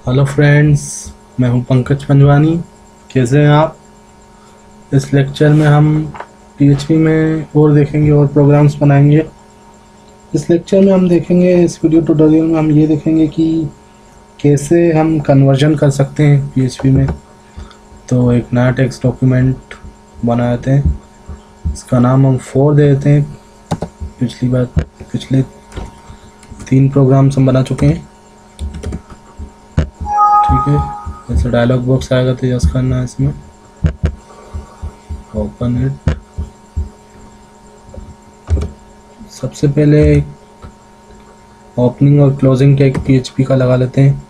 Hello friends, मैं हूं पंकज पंजवानी। कैसे हैं आप? इस लेक्चर में हम पीएचपी में और देखेंगे और प्रोग्राम्स बनाएंगे। इस लेक्चर में हम देखेंगे, इस वीडियो ट्यूटोरियल में हम ये देखेंगे कि कैसे हम कन्वर्जन कर सकते हैं पीएचपी में। तो एक नया टेक्स्ट डॉक्यूमेंट बनाते हैं, इसका नाम हम 4 दे देते हैं। पिछले 3 प्रोग्राम्स हम बना चुके हैं। ठीक है, जैसे डायलॉग बॉक्स आएगा तो जस्ट करना है इसमें, ओपन इट। सबसे पहले ओपनिंग और क्लोजिंग टैग पीएचपी का लगा लेते हैं।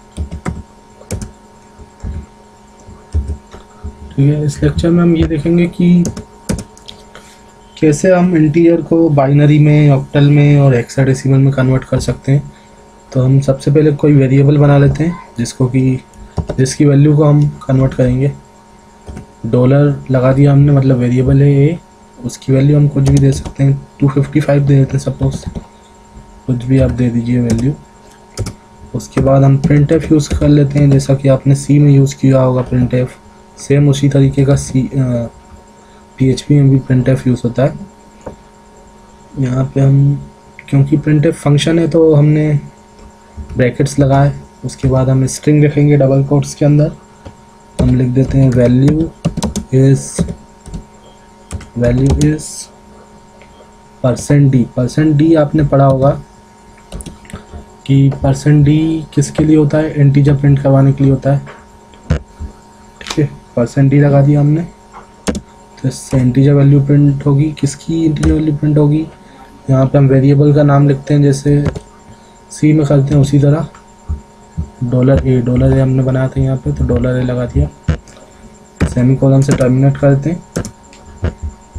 ठीक है, इस लेक्चर में हम ये देखेंगे कि कैसे हम इंटीजर को बाइनरी में, ऑक्टल में और हेक्साडेसिमल में कन्वर्ट कर सकते हैं। तो हम सबसे पहले कोई वेरिएबल बना लेते हैं जिसकी वैल्यू को हम कन्वर्ट करेंगे। डॉलर लगा दिया हमने, मतलब वेरिएबल है ये, उसकी वैल्यू हम कुछ भी दे सकते हैं। 255 दे देते हैं सपोज, कुछ भी आप दे दीजिए वैल्यू। उसके बाद हम printf यूज़ कर लेते हैं, जैसा कि आपने सी में यूज़ किया होगा printf। सेम उसी तरीके का पीएचपी में भी printf यूज़ होता है। यहाँ पे हम, क्योंकि printf फंक्शन है तो हमने ब्रैकेट्स लगाए। उसके बाद हम स्ट्रिंग लिखेंगे डबल कोट्स के अंदर। हम लिख देते हैं वैल्यू इज़ %d। %d आपने पढ़ा होगा कि %d किसके लिए होता है? इंटीजर प्रिंट करवाने के लिए होता है। ठीक है, %d लगा दिया हमने, तो इससे इंटीजर वैल्यू प्रिंट होगी। किसकी इंटीजर वैल्यू प्रिंट होगी? यहाँ पे हम वेरिएबल का नाम लिखते हैं, जैसे सी में करते हैं उसी तरह। $a हमने बनाया था यहाँ पे, तो $a लगा दिया। सेमीकोलन से टर्मिनेट करते हैं।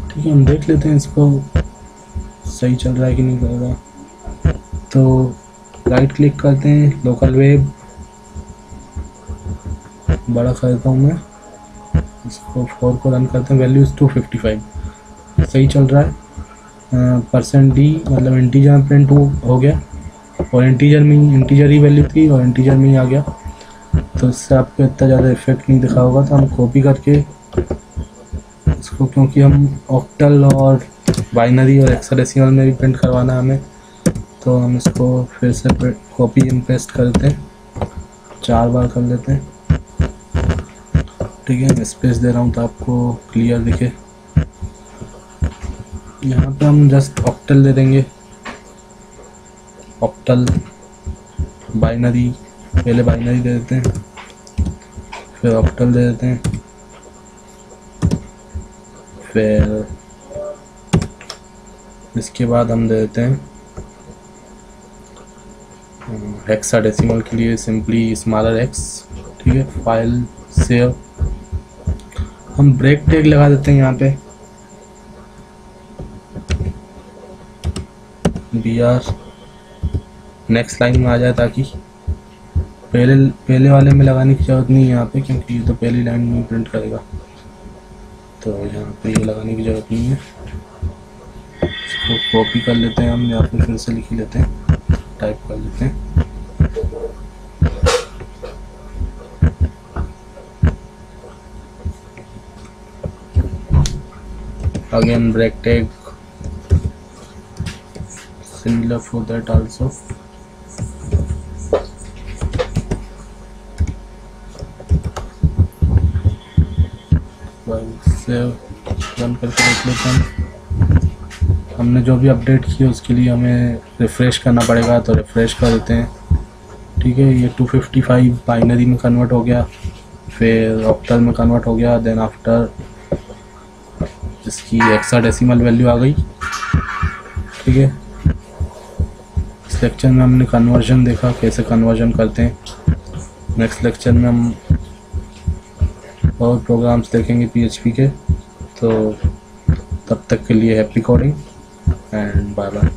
ठीक है, हम देख लेते हैं इसको सही चल रहा है कि नहीं कर रहा। तो राइट क्लिक करते हैं, लोकल वेब बड़ा कर देता हूँ मैं, इसको 4 को रन करते हैं। वैल्यू 255 सही चल रहा है। %d मतलब इंटीजर प्रिंट हो गया, और इंटीजर ही वैल्यू थी और इंटीजर में ही आ गया। तो इससे आपको इतना ज़्यादा इफेक्ट नहीं दिखा होगा। तो हम कॉपी करके इसको, क्योंकि हम ऑक्टल और बाइनरी और हेक्साडेसिमल में भी प्रिंट करवाना है हमें, तो हम इसको फिर से कॉपी एंड पेस्ट करते हैं, 4 बार कर लेते हैं। ठीक है, स्पेस दे रहा हूँ तो आपको क्लियर दिखे। यहाँ पे हम जस्ट ऑक्टल दे देंगे, ऑक्टल बाइनरी। पहले बाइनरी दे देते हैं, फिर ऑक्टल दे देते हैं, फिर इसके बाद हम दे देते हैं हेक्साडेसिमल के लिए सिंपली स्मॉलर x। ठीक है, फाइल सेव। हम ब्रेक टैग लगा देते हैं यहाँ पे, br नेक्स्ट लाइन में आ जाए, ताकि पहले वाले में लगाने की जरूरत नहीं है यहाँ पे, क्योंकि ये तो पहली लाइन में प्रिंट करेगा। तो यहाँ पे ये लगाने की जरूरत नहीं है। इसको कॉपी कर लेते हैं हम, या फिर से लिख लेते हैं, टाइप कर लेते हैं। Again break tag, similar for that also। Save run करके देख लेते हैं। हमने जो भी अपडेट किया उसके लिए हमें रिफ़्रेश करना पड़ेगा, तो रिफ़्रेश कर देते हैं। ठीक है, ये 255 बाइनरी में कन्वर्ट हो गया, फिर ऑक्टल में कन्वर्ट हो गया, देन आफ्टर इसकी हेक्साडेसिमल वैल्यू आ गई। ठीक है, इस लेक्चर में हमने कन्वर्जन देखा, कैसे कन्वर्जन करते हैं। नेक्स्ट लेक्चर में हम और प्रोग्राम्स देखेंगे पीएचपी के। तो तब तक के लिए happy coding and bye bye.